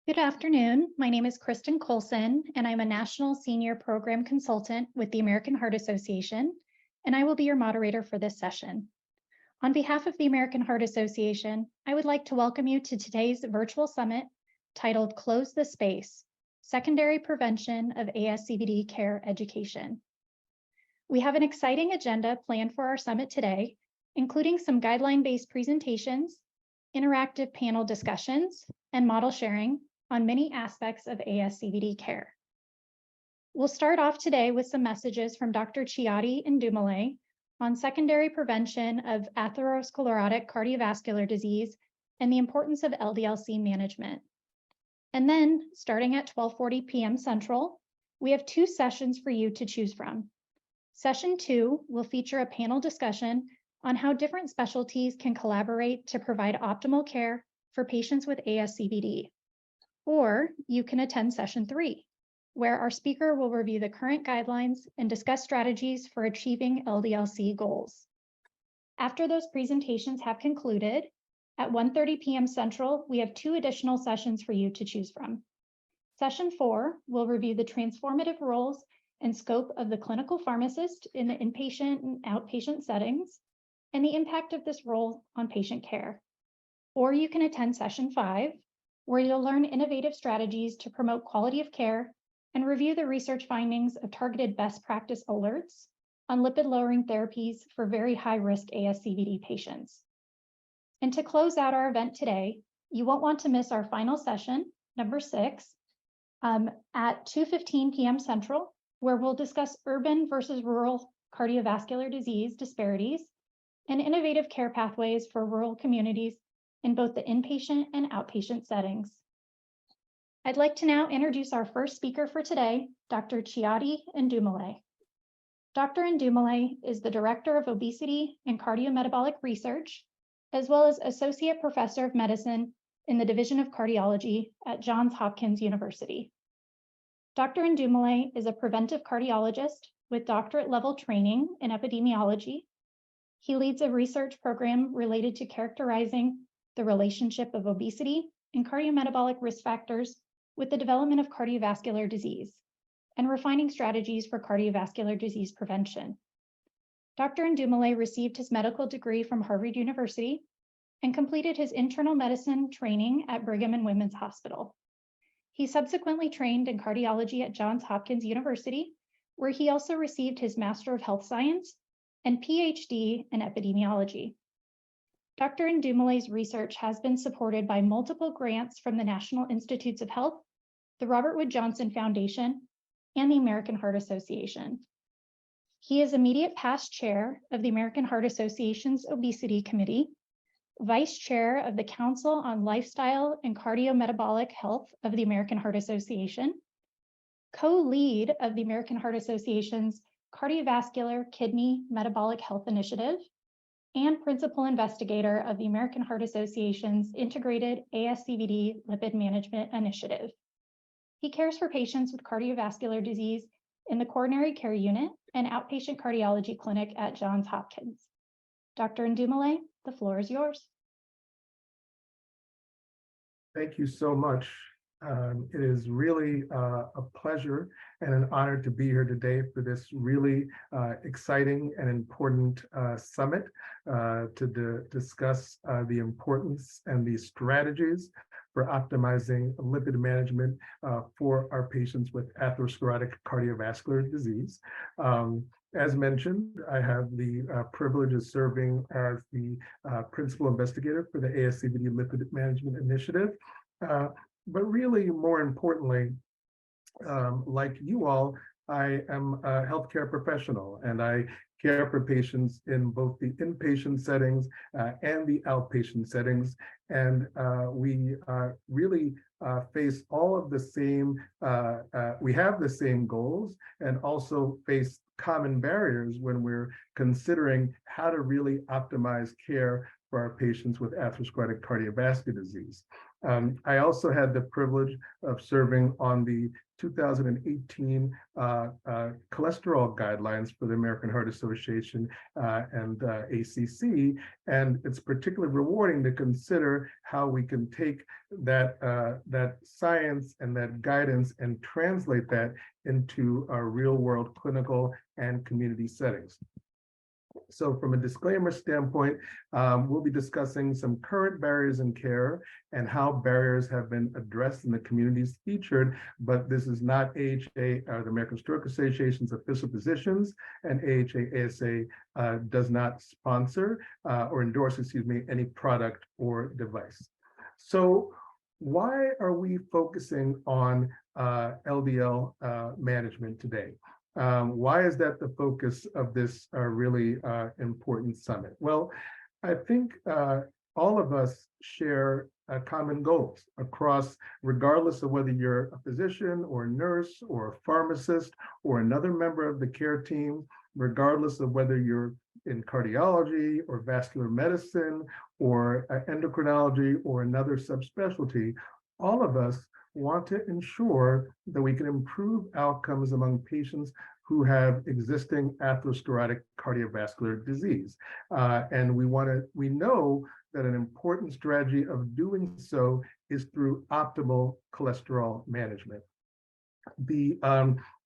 Good afternoon. My name is Kristen Colson, and I'm a National Senior Program Consultant with the American Heart Association, and I will be your moderator for this session. On behalf of the American Heart Association, I would like to welcome you to today's virtual summit titled Close the Space, Secondary Prevention of ASCVD Care Education. We have an exciting agenda planned for our summit today, including some guideline-based presentations, interactive panel discussions, and model sharing on many aspects of ASCVD care. We'll start off today with some messages from Dr. Chiadi Ndumale on secondary prevention of atherosclerotic cardiovascular disease and the importance of LDL-C management. And then, starting at 12:40 p.m. Central, we have two sessions for you to choose from. Session 2 will feature a panel discussion on how different specialties can collaborate to provide optimal care for patients with ASCVD. Or you can attend Session 3, where our speaker will review the current guidelines and discuss strategies for achieving LDL-C goals. After those presentations have concluded, at 1:30 p.m. Central, we have two additional sessions for you to choose from. Session 4 will review the transformative roles and scope of the clinical pharmacist in the inpatient and outpatient settings, and the impact of this role on patient care. Or you can attend Session 5, where you'll learn innovative strategies to promote quality of care and review the research findings of targeted best practice alerts on lipid-lowering therapies for very high-risk ASCVD patients. And to close out our event today, you won't want to miss our final session, number 6, at 2:15 p.m. Central, where we'll discuss urban versus rural cardiovascular disease disparities and innovative care pathways for rural communities in both the inpatient and outpatient settings. I'd like to now introduce our first speaker for today, Dr. Chiadi Ndumale. Dr. Ndumale is the Director of Obesity and Cardiometabolic Research, as well as Associate Professor of Medicine in the Division of Cardiology at Johns Hopkins University. Dr. Ndumale is a preventive cardiologist with doctorate-level training in epidemiology. He leads a research program related to characterizing the relationship of obesity and cardiometabolic risk factors with the development of cardiovascular disease and refining strategies for cardiovascular disease prevention. Dr. Ndumale received his medical degree from Harvard University and completed his internal medicine training at Brigham and Women's Hospital. He subsequently trained in cardiology at Johns Hopkins University, where he also received his Master of Health Science and PhD in epidemiology. Dr. Ndumale's research has been supported by multiple grants from the National Institutes of Health, the Robert Wood Johnson Foundation, and the American Heart Association. He is immediate past chair of the American Heart Association's Obesity Committee, vice chair of the Council on Lifestyle and Cardiometabolic Health of the American Heart Association, co-lead of the American Heart Association's Cardiovascular Kidney Metabolic Health Initiative, and principal investigator of the American Heart Association's Integrated ASCVD Lipid Management Initiative. He cares for patients with cardiovascular disease in the coronary care unit and outpatient cardiology clinic at Johns Hopkins. Dr. Ndumale, the floor is yours. Thank you so much. It is really a pleasure and an honor to be here today for this really exciting and important summit to discuss the importance and the strategies for optimizing lipid management for our patients with atherosclerotic cardiovascular disease. As mentioned, I have the privilege of serving as the principal investigator for the ASCVD Lipid Management Initiative. But really, more importantly, like you all, I am a healthcare professional, and I care for patients in both the inpatient settings and the outpatient settings. And we really face all of the same, we have the same goals and also face common barriers when we're considering how to really optimize care for our patients with atherosclerotic cardiovascular disease. I also had the privilege of serving on the 2018 cholesterol guidelines for the American Heart Association and ACC, and it's particularly rewarding to consider how we can take that science and that guidance and translate that into our real-world clinical and community settings. So from a disclaimer standpoint, we'll be discussing some current barriers in care and how barriers have been addressed in the communities featured, but this is not AHA, the American Stroke Association's official positions, and AHA-ASA does not sponsor or endorse, any product or device. So why are we focusing on LDL management today? Why is that the focus of this really important summit? Well, I think all of us share common goals across, regardless of whether you're a physician or a nurse or a pharmacist or another member of the care team, regardless of whether you're in cardiology or vascular medicine or endocrinology or another subspecialty, all of us want to ensure that we can improve outcomes among patients who have existing atherosclerotic cardiovascular disease. And we know that an important strategy of doing so is through optimal cholesterol management.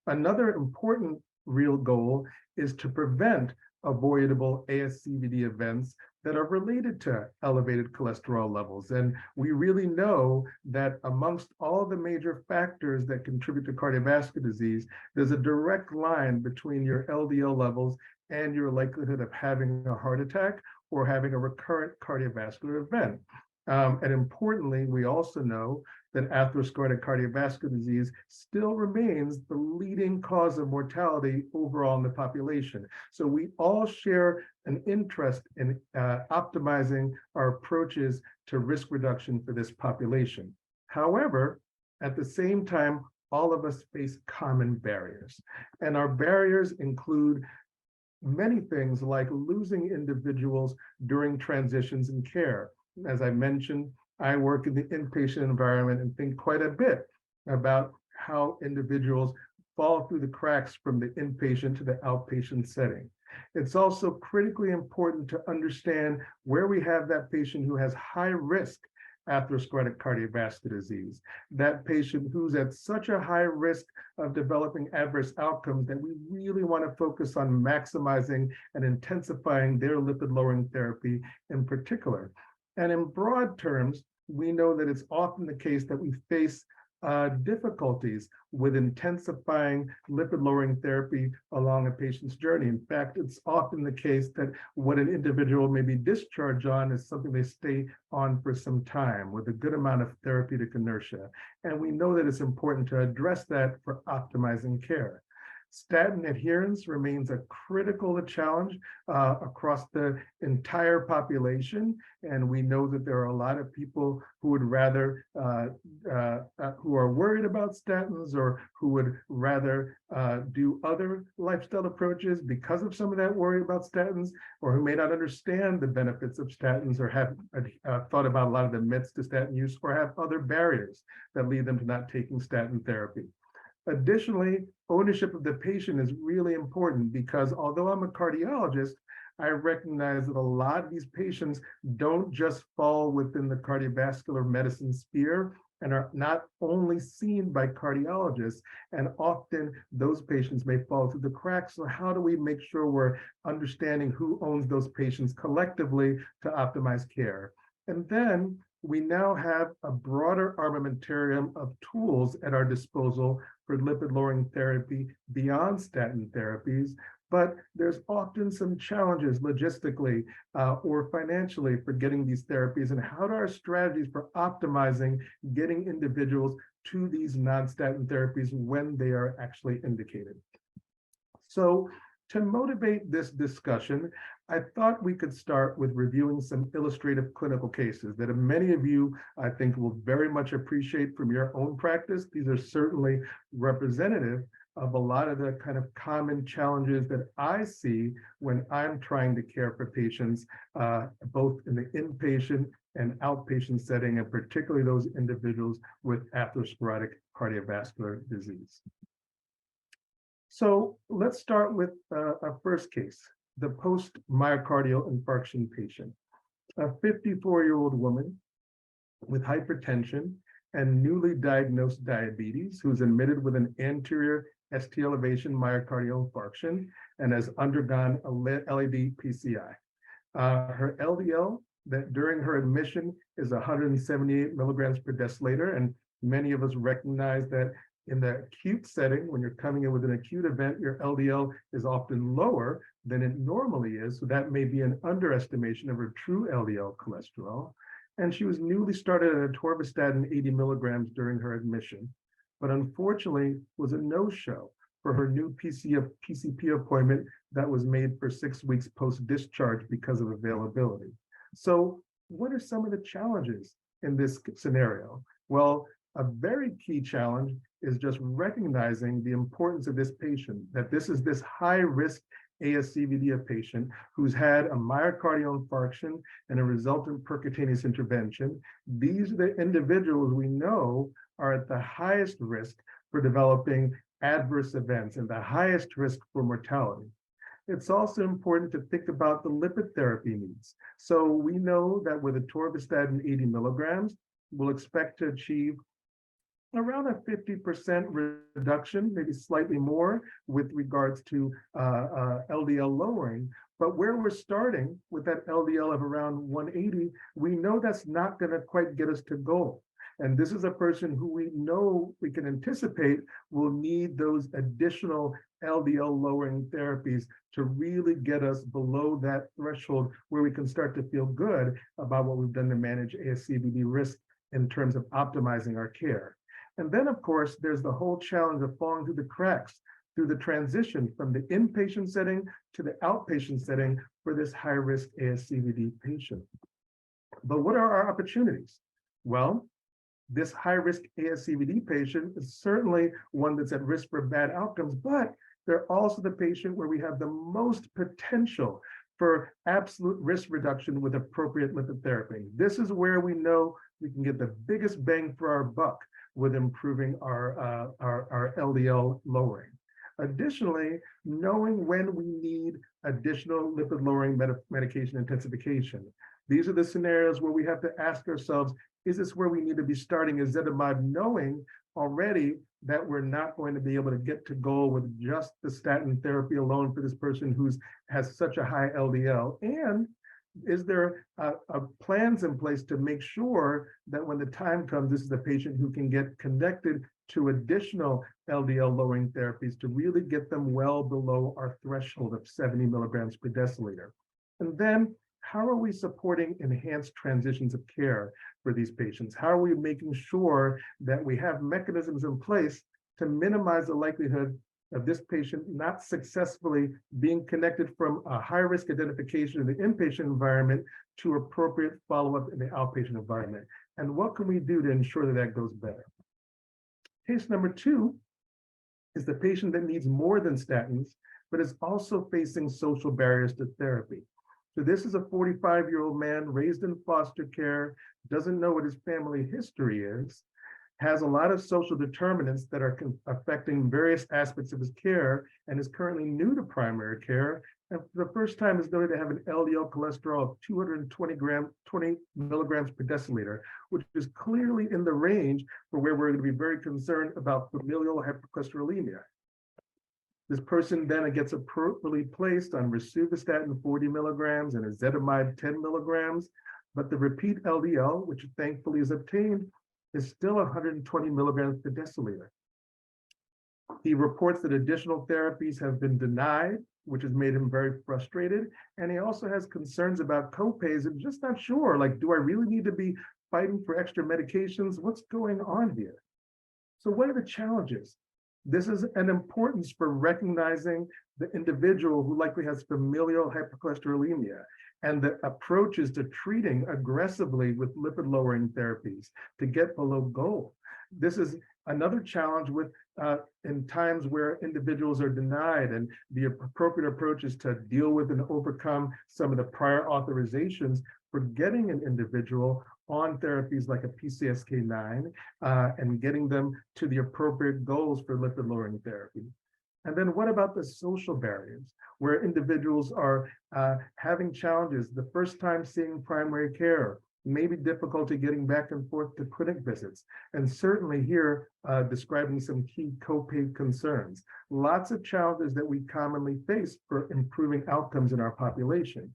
Another important real goal is to prevent avoidable ASCVD events that are related to elevated cholesterol levels. And we really know that amongst all the major factors that contribute to cardiovascular disease, there's a direct line between your LDL levels and your likelihood of having a heart attack or having a recurrent cardiovascular event. And importantly, we also know that atherosclerotic cardiovascular disease still remains the leading cause of mortality overall in the population. So we all share an interest in optimizing our approaches to risk reduction for this population. However, at the same time, all of us face common barriers. And our barriers include many things like losing individuals during transitions in care. As I mentioned, I work in the inpatient environment and think quite a bit about how individuals fall through the cracks from the inpatient to the outpatient setting. It's also critically important to understand where we have that patient who has high risk atherosclerotic cardiovascular disease, that patient who's at such a high risk of developing adverse outcomes that we really want to focus on maximizing and intensifying their lipid-lowering therapy in particular. And in broad terms, we know that it's often the case that we face difficulties with intensifying lipid-lowering therapy along a patient's journey. In fact, it's often the case that what an individual may be discharged on is something they stay on for some time with a good amount of therapeutic inertia. And we know that it's important to address that for optimizing care. Statin adherence remains a critical challenge across the entire population, and we know that there are a lot of people who would rather, who are worried about statins or who would rather do other lifestyle approaches because of some of that worry about statins, or who may not understand the benefits of statins or have thought about a lot of the myths to statin use or have other barriers that lead them to not taking statin therapy. Additionally, ownership of the patient is really important because although I'm a cardiologist, I recognize that a lot of these patients don't just fall within the cardiovascular medicine sphere and are not only seen by cardiologists, and often those patients may fall through the cracks. So how do we make sure we're understanding who owns those patients collectively to optimize care? And then we now have a broader armamentarium of tools at our disposal for lipid-lowering therapy beyond statin therapies, but there's often some challenges logistically or financially for getting these therapies, and how do our strategies for optimizing getting individuals to these non-statin therapies when they are actually indicated. So to motivate this discussion, I thought we could start with reviewing some illustrative clinical cases that many of you, I think, will very much appreciate from your own practice. These are certainly representative of a lot of the kind of common challenges that I see when I'm trying to care for patients, both in the inpatient and outpatient setting, and particularly those individuals with atherosclerotic cardiovascular disease. So let's start with our first case, the post-myocardial infarction patient, a 54-year-old woman with hypertension and newly diagnosed diabetes who's admitted with an anterior ST elevation myocardial infarction and has undergone a LAD PCI. Her LDL that during her admission is 178 milligrams per deciliter, and many of us recognize that in the acute setting, when you're coming in with an acute event, your LDL is often lower than it normally is. So that may be an underestimation of her true LDL cholesterol. And she was newly started on atorvastatin 80 milligrams during her admission, but unfortunately was a no-show for her new PCP appointment that was made for 6 weeks post-discharge because of availability. So what are some of the challenges in this scenario? Well, a very key challenge is just recognizing the importance of this patient, that this is this high-risk ASCVD patient who's had a myocardial infarction and a resultant percutaneous intervention. These are the individuals we know are at the highest risk for developing adverse events and the highest risk for mortality. It's also important to think about the lipid therapy needs. So we know that with atorvastatin 80 milligrams, we'll expect to achieve around a 50% reduction, maybe slightly more with regards to LDL lowering. But where we're starting with that LDL of around 180, we know that's not going to quite get us to goal. And this is a person who we know we can anticipate will need those additional LDL lowering therapies to really get us below that threshold where we can start to feel good about what we've done to manage ASCVD risk in terms of optimizing our care. And then, of course, there's the whole challenge of falling through the cracks through the transition from the inpatient setting to the outpatient setting for this high-risk ASCVD patient. But what are our opportunities? Well, this high-risk ASCVD patient is certainly one that's at risk for bad outcomes, but they're also the patient where we have the most potential for absolute risk reduction with appropriate lipid therapy. This is where we know we can get the biggest bang for our buck with improving our LDL lowering. Additionally, knowing when we need additional lipid lowering medication intensification. These are the scenarios where we have to ask ourselves, is this where we need to be starting ezetimibe, knowing already that we're not going to be able to get to goal with just the statin therapy alone for this person who has such a high LDL? And is there plans in place to make sure that when the time comes, this is a patient who can get connected to additional LDL lowering therapies to really get them well below our threshold of 70 milligrams per deciliter? And then how are we supporting enhanced transitions of care for these patients? How are we making sure that we have mechanisms in place to minimize the likelihood of this patient not successfully being connected from a high-risk identification in the inpatient environment to appropriate follow-up in the outpatient environment? And what can we do to ensure that that goes better? Case number 2 is the patient that needs more than statins, but is also facing social barriers to therapy. So this is a 45-year-old man raised in foster care, doesn't know what his family history is, has a lot of social determinants that are affecting various aspects of his care, and is currently new to primary care, and for the first time is noted to have an LDL cholesterol of 220 milligrams per deciliter, which is clearly in the range for where we're going to be very concerned about familial hypercholesterolemia. This person then gets appropriately placed on rosuvastatin 40 milligrams and ezetimibe 10 milligrams, but the repeat LDL, which thankfully is obtained, is still 120 milligrams per deciliter. He reports that additional therapies have been denied, which has made him very frustrated. And he also has concerns about copays and just not sure, like, do I really need to be fighting for extra medications? What's going on here? So what are the challenges? This is an importance for recognizing the individual who likely has familial hypercholesterolemia and the approaches to treating aggressively with lipid lowering therapies to get below goal. This is another challenge with in times where individuals are denied, and the appropriate approach is to deal with and overcome some of the prior authorizations for getting an individual on therapies like a PCSK9 and getting them to the appropriate goals for lipid-lowering therapy. And then what about the social barriers where individuals are having challenges the first time seeing primary care, maybe difficulty getting back and forth to clinic visits, and certainly here describing some key copay concerns. Lots of challenges that we commonly face for improving outcomes in our population.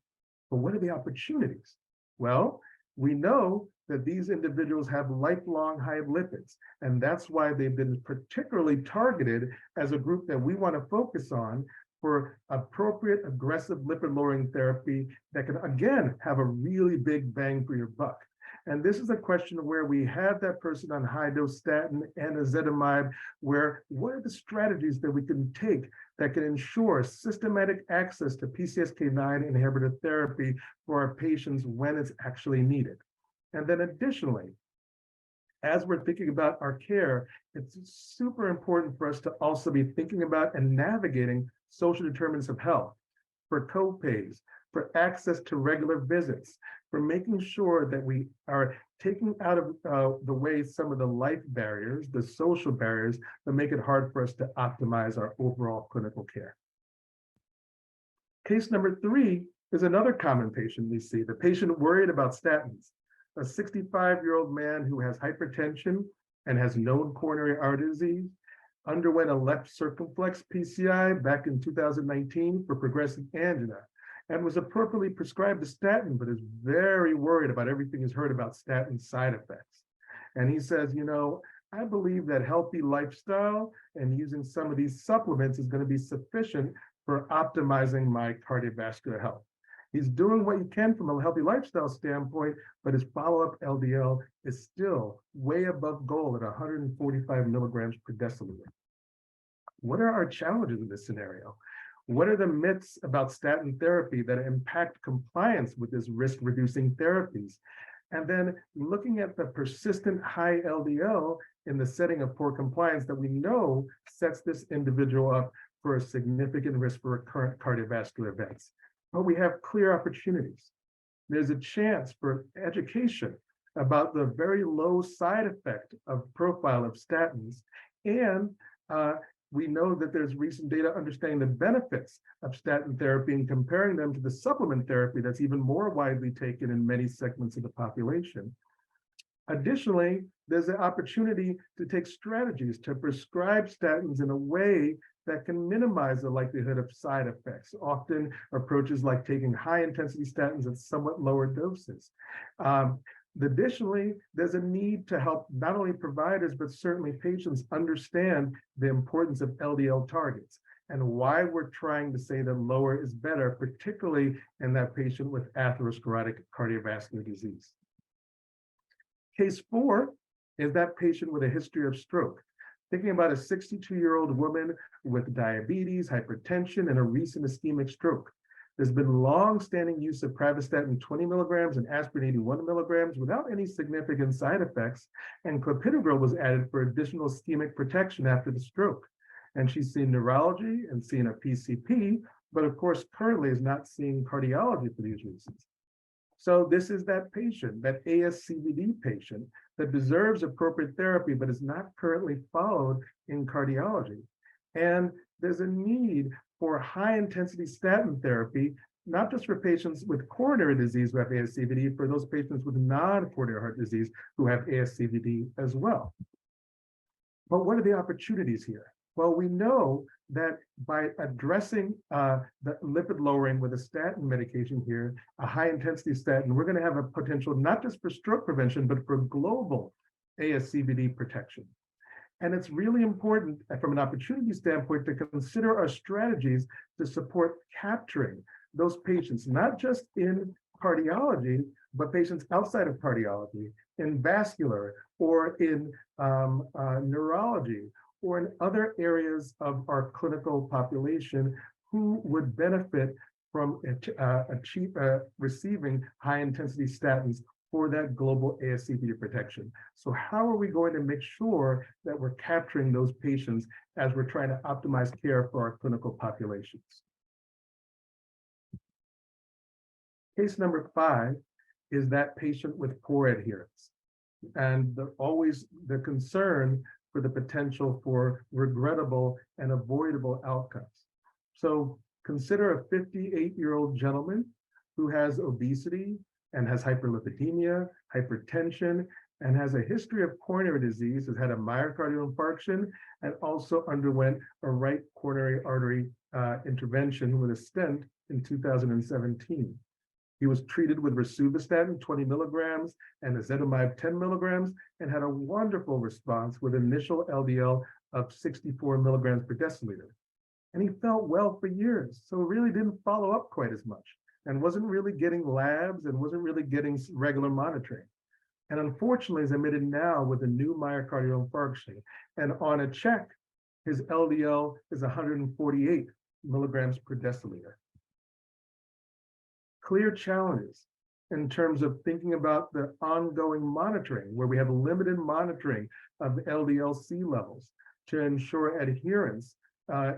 But what are the opportunities? Well, we know that these individuals have lifelong high lipids, and that's why they've been particularly targeted as a group that we want to focus on for appropriate aggressive lipid-lowering therapy that can, again, have a really big bang for your buck. And this is a question where we have that person on high-dose statin and ezetimibe, where what are the strategies that we can take that can ensure systematic access to PCSK9 inhibitor therapy for our patients when it's actually needed. And then additionally, as we're thinking about our care, it's super important for us to also be thinking about and navigating social determinants of health, for copays, for access to regular visits, for making sure that we are taking out of the way some of the life barriers, the social barriers that make it hard for us to optimize our overall clinical care. Case number 3 is another common patient we see, the patient worried about statins. A 65-year-old man who has hypertension and has known coronary artery disease, underwent a left circumflex PCI back in 2019 for progressive angina, and was appropriately prescribed a statin, but is very worried about everything he's heard about statin side effects. And he says, you know, I believe that healthy lifestyle and using some of these supplements is going to be sufficient for optimizing my cardiovascular health. He's doing what he can from a healthy lifestyle standpoint, but his follow-up LDL is still way above goal at 145 milligrams per deciliter. What are our challenges in this scenario? What are the myths about statin therapy that impact compliance with this risk-reducing therapies? And then looking at the persistent high LDL in the setting of poor compliance that we know sets this individual up for a significant risk for recurrent cardiovascular events. But we have clear opportunities. There's a chance for education about the very low side effect of profile of statins. And we know that there's recent data understanding the benefits of statin therapy and comparing them to the supplement therapy that's even more widely taken in many segments of the population. Additionally, there's an opportunity to take strategies to prescribe statins in a way that can minimize the likelihood of side effects, often approaches like taking high-intensity statins at somewhat lower doses. Additionally, there's a need to help not only providers, but certainly patients understand the importance of LDL targets and why we're trying to say that lower is better, particularly in that patient with atherosclerotic cardiovascular disease. Case 4 is that patient with a history of stroke. Thinking about a 62-year-old woman with diabetes, hypertension, and a recent ischemic stroke. There's been long-standing use of pravastatin 20 milligrams and aspirin 81 milligrams without any significant side effects, and clopidogrel was added for additional ischemic protection after the stroke. And she's seen neurology and seen a PCP, but of course currently is not seeing cardiology for these reasons. So this is that patient, that ASCVD patient that deserves appropriate therapy, but is not currently followed in cardiology. And there's a need for high-intensity statin therapy, not just for patients with coronary disease who have ASCVD, for those patients with non-coronary heart disease who have ASCVD as well. But what are the opportunities here? Well, we know that by addressing the lipid lowering with a statin medication here, a high-intensity statin, we're going to have a potential not just for stroke prevention, but for global ASCVD protection. And it's really important from an opportunity standpoint to consider our strategies to support capturing those patients, not just in cardiology, but patients outside of cardiology, in vascular or in neurology, or in other areas of our clinical population who would benefit from receiving high-intensity statins for that global ASCVD protection. So how are we going to make sure that we're capturing those patients as we're trying to optimize care for our clinical populations? Case number 5 is that patient with poor adherence. And always the concern for the potential for regrettable and avoidable outcomes. So consider a 58-year-old gentleman who has obesity and has hyperlipidemia, hypertension, and has a history of coronary disease, has had a myocardial infarction, and also underwent a right coronary artery intervention with a stent in 2017. He was treated with rosuvastatin 20 milligrams and ezetimibe 10 milligrams and had a wonderful response with initial LDL of 64 milligrams per deciliter. And he felt well for years, so really didn't follow up quite as much and wasn't really getting labs and wasn't really getting regular monitoring. And unfortunately, is admitted now with a new myocardial infarction. And on a check, his LDL is 148 milligrams per deciliter. Clear challenges in terms of thinking about the ongoing monitoring, where we have limited monitoring of LDL-C levels to ensure adherence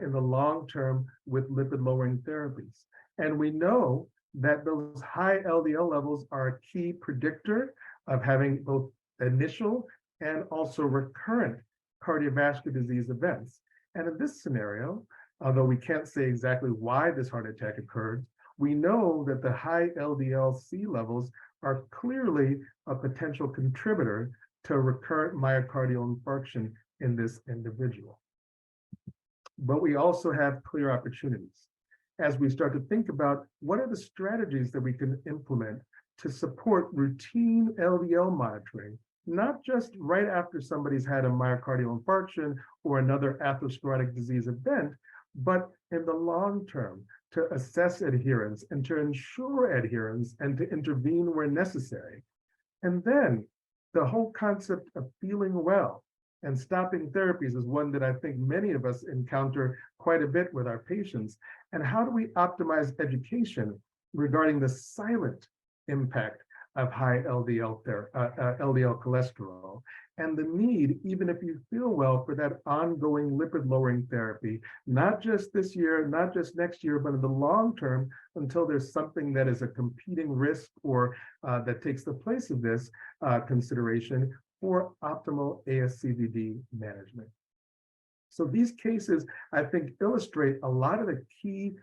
in the long term with lipid-lowering therapies. And we know that those high LDL levels are a key predictor of having both initial and also recurrent cardiovascular disease events. And in this scenario, although we can't say exactly why this heart attack occurred, we know that the high LDL-C levels are clearly a potential contributor to recurrent myocardial infarction in this individual. But we also have clear opportunities as we start to think about what are the strategies that we can implement to support routine LDL monitoring, not just right after somebody's had a myocardial infarction or another atherosclerotic disease event, but in the long term, to assess adherence and to ensure adherence and to intervene where necessary. And then the whole concept of feeling well and stopping therapies is one that I think many of us encounter quite a bit with our patients. And how do we optimize education regarding the silent impact of high LDL cholesterol and the need, even if you feel well, for that ongoing lipid-lowering therapy, not just this year, not just next year, but in the long term, until there's something that is a competing risk or that takes the place of this consideration for optimal ASCVD management. So these cases, I think, illustrate a lot of the key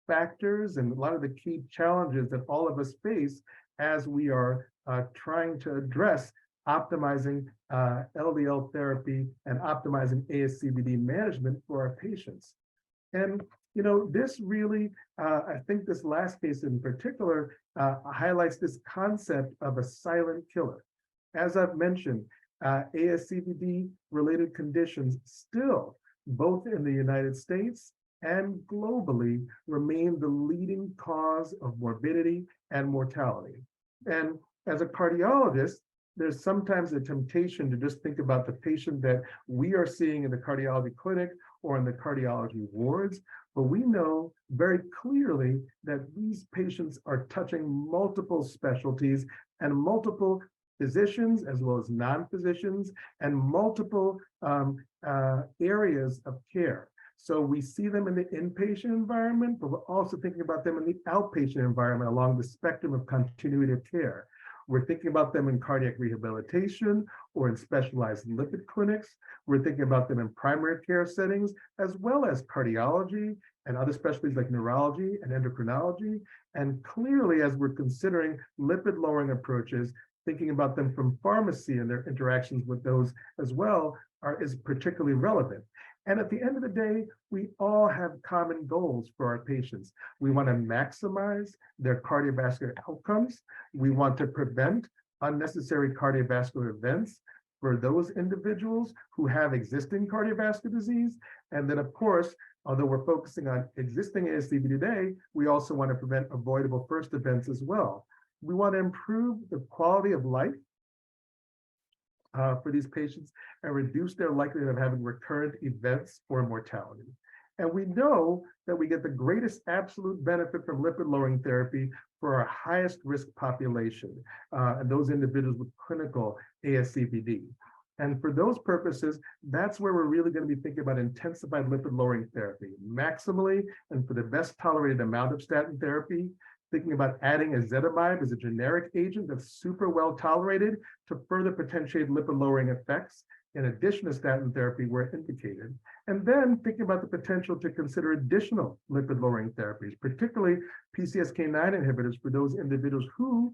factors and a lot of the key challenges that all of us face as we are trying to address optimizing LDL therapy and optimizing ASCVD management for our patients. And this really, I think this last case in particular highlights this concept of a silent killer. As I've mentioned, ASCVD related conditions still, both in the United States and globally, remain the leading cause of morbidity and mortality. And as a cardiologist, there's sometimes a temptation to just think about the patient that we are seeing in the cardiology clinic or in the cardiology wards, but we know very clearly that these patients are touching multiple specialties and multiple physicians as well as non-physicians and multiple areas of care. So we see them in the inpatient environment, but we're also thinking about them in the outpatient environment along the spectrum of continuity of care. We're thinking about them in cardiac rehabilitation or in specialized lipid clinics. We're thinking about them in primary care settings, as well as cardiology and other specialties like neurology and endocrinology. And clearly, as we're considering lipid-lowering approaches, thinking about them from pharmacy and their interactions with those as well is particularly relevant. And at the end of the day, we all have common goals for our patients. We want to maximize their cardiovascular outcomes. We want to prevent unnecessary cardiovascular events for those individuals who have existing cardiovascular disease. And then, of course, although we're focusing on existing ASCVD today, we also want to prevent avoidable first events as well. We want to improve the quality of life for these patients and reduce their likelihood of having recurrent events or mortality. And we know that we get the greatest absolute benefit from lipid-lowering therapy for our highest risk population, and those individuals with clinical ASCVD. And for those purposes, that's where we're really going to be thinking about intensified lipid-lowering therapy, maximally and for the best tolerated amount of statin therapy, thinking about adding ezetimibe as a generic agent that's super well tolerated to further potentiate lipid-lowering effects, in addition to statin therapy where indicated, and then thinking about the potential to consider additional lipid-lowering therapies, particularly PCSK9 inhibitors for those individuals who,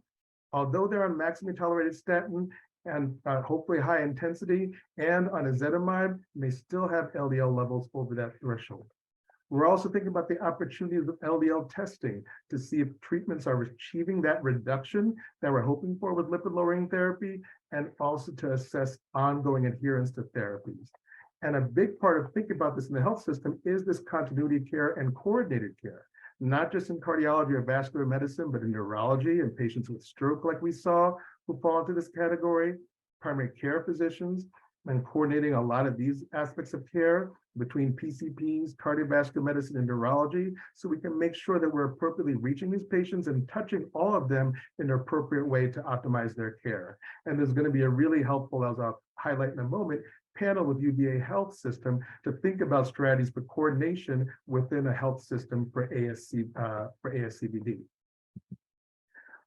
although they're on maximally tolerated statin and hopefully high intensity and on ezetimibe, may still have LDL levels over that threshold. We're also thinking about the opportunities of LDL testing to see if treatments are achieving that reduction that we're hoping for with lipid-lowering therapy, and also to assess ongoing adherence to therapies. And a big part of thinking about this in the health system is this continuity of care and coordinated care, not just in cardiology or vascular medicine, but in neurology and patients with stroke like we saw who fall into this category, primary care physicians, and coordinating a lot of these aspects of care between PCPs, cardiovascular medicine, and neurology, so we can make sure that we're appropriately reaching these patients and touching all of them in an appropriate way to optimize their care. And there's going to be a really helpful, as I'll highlight in a moment, panel with UVA Health System to think about strategies for coordination within a health system for ASCVD.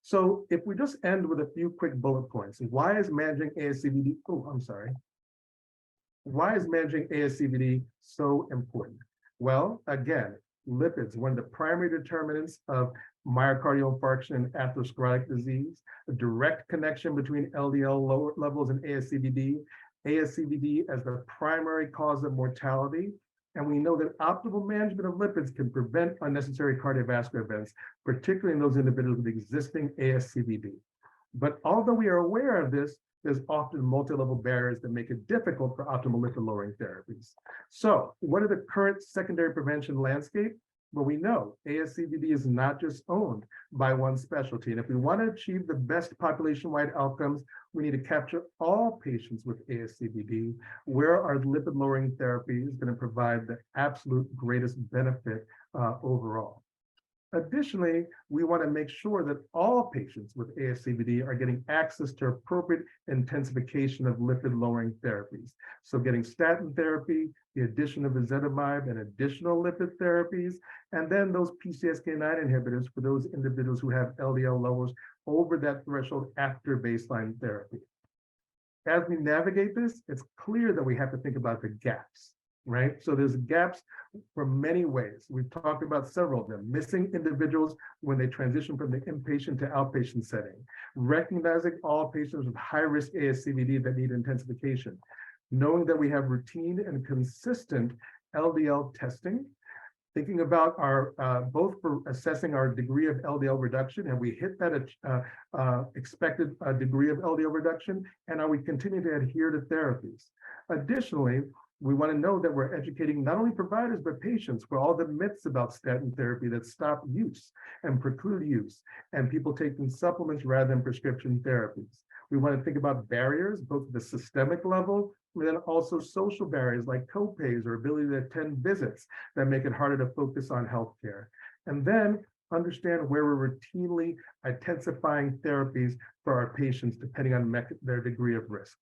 So if we just end with a few quick bullet points, why is managing ASCVD? Why is managing ASCVD so important? Well, again, lipids, one of the primary determinants of myocardial infarction and atherosclerotic disease, a direct connection between LDL levels and ASCVD as the primary cause of mortality. And we know that optimal management of lipids can prevent unnecessary cardiovascular events, particularly in those individuals with existing ASCVD. But although we are aware of this, there's often multi-level barriers that make it difficult for optimal lipid-lowering therapies. So what are the current secondary prevention landscape? Well, we know ASCVD is not just owned by one specialty. And if we want to achieve the best population-wide outcomes, we need to capture all patients with ASCVD, where our lipid-lowering therapy is going to provide the absolute greatest benefit overall. Additionally, we want to make sure that all patients with ASCVD are getting access to appropriate intensification of lipid-lowering therapies. So getting statin therapy, the addition of ezetimibe and additional lipid therapies, and then those PCSK9 inhibitors for those individuals who have LDL levels over that threshold after baseline therapy. As we navigate this, it's clear that we have to think about the gaps. Right? So there's gaps for many ways. We've talked about several of them. Missing individuals when they transition from the inpatient to outpatient setting. Recognizing all patients with high-risk ASCVD that need intensification. Knowing that we have routine and consistent LDL testing. Thinking about our, both for assessing our degree of LDL reduction, have we hit that expected degree of LDL reduction, and are we continuing to adhere to therapies? Additionally, we want to know that we're educating not only providers, but patients for all the myths about statin therapy that stop use and preclude use, and people taking supplements rather than prescription therapies. We want to think about barriers, both at the systemic level, and then also social barriers like copays or ability to attend visits that make it harder to focus on healthcare. And then understand where we're routinely intensifying therapies for our patients, depending on their degree of risk.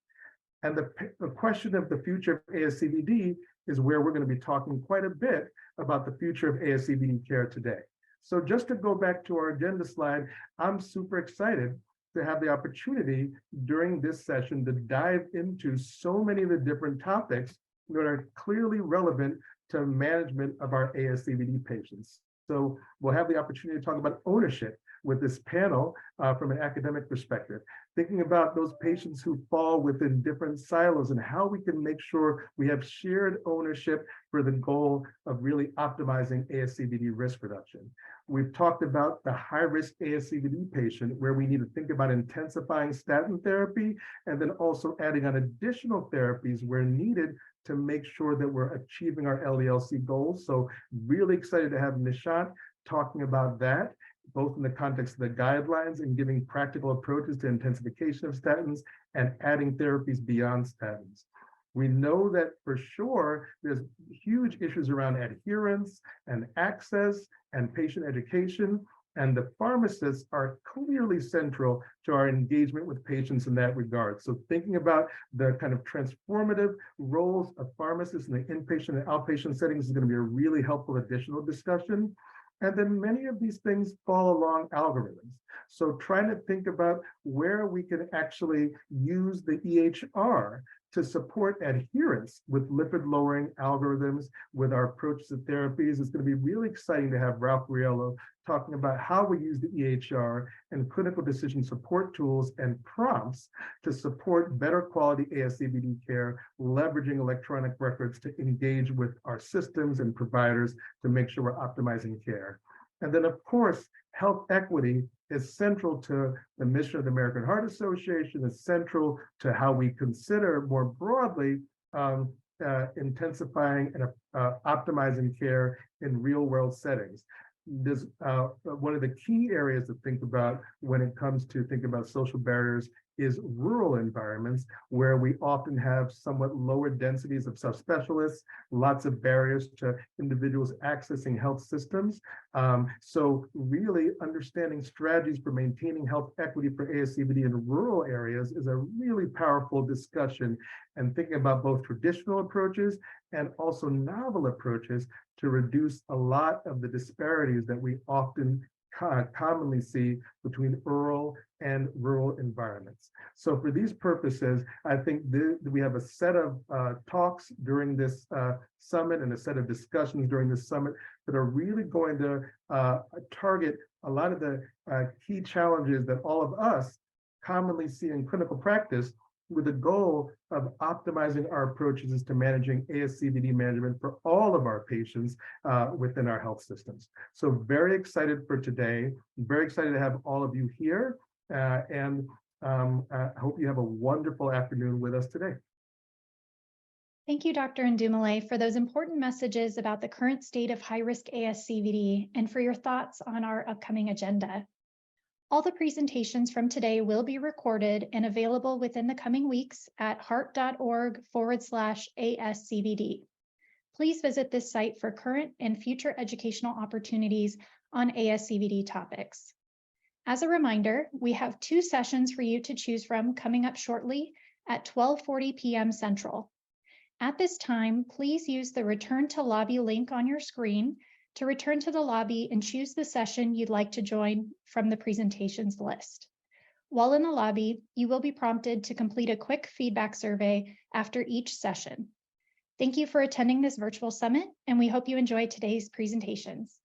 And the question of the future of ASCVD is where we're going to be talking quite a bit about the future of ASCVD care today. So just to go back to our agenda slide, I'm super excited to have the opportunity during this session to dive into so many of the different topics that are clearly relevant to management of our ASCVD patients. So we'll have the opportunity to talk about ownership with this panel from an academic perspective, thinking about those patients who fall within different silos and how we can make sure we have shared ownership for the goal of really optimizing ASCVD risk reduction. We've talked about the high-risk ASCVD patient, where we need to think about intensifying statin therapy and then also adding on additional therapies where needed to make sure that we're achieving our LDL-C goals. So really excited to have Nishant talking about that, both in the context of the guidelines and giving practical approaches to intensification of statins and adding therapies beyond statins. We know that for sure there's huge issues around adherence and access and patient education. And the pharmacists are clearly central to our engagement with patients in that regard. So thinking about the kind of transformative roles of pharmacists in the inpatient and outpatient settings is going to be a really helpful additional discussion. And then many of these things fall along algorithms. So trying to think about where we can actually use the EHR to support adherence with lipid-lowering algorithms with our approach to therapies. It's going to be really exciting to have Ralph Riello talking about how we use the EHR and clinical decision support tools and prompts to support better quality ASCVD care, leveraging electronic records to engage with our systems and providers to make sure we're optimizing care. And then, of course, health equity is central to the mission of the American Heart Association, is central to how we consider more broadly intensifying and optimizing care in real world settings. This one of the key areas to think about when it comes to thinking about social barriers is rural environments where we often have somewhat lower densities of subspecialists, lots of barriers to individuals accessing health systems. So really understanding strategies for maintaining health equity for ASCVD in rural areas is a really powerful discussion, and thinking about both traditional approaches and also novel approaches to reduce a lot of the disparities that we often commonly see between rural and rural environments. So for these purposes, I think we have a set of talks during this summit and a set of discussions during this summit that are really going to target a lot of the key challenges that all of us commonly see in clinical practice, with the goal of optimizing our approaches to managing ASCVD management for all of our patients within our health systems. So very excited for today, very excited to have all of you here, and I hope you have a wonderful afternoon with us today. Thank you, Dr. Ndumile, for those important messages about the current state of high-risk ASCVD and for your thoughts on our upcoming agenda. All the presentations from today will be recorded and available within the coming weeks at heart.org/ASCVD. Please visit this site for current and future educational opportunities on ASCVD topics. As a reminder, we have 2 sessions for you to choose from coming up shortly at 12:40 p.m. Central. At this time, please use the Return to Lobby link on your screen to return to the lobby and choose the session you'd like to join from the presentations list. While in the lobby, you will be prompted to complete a quick feedback survey after each session. Thank you for attending this virtual summit, and we hope you enjoyed today's presentations.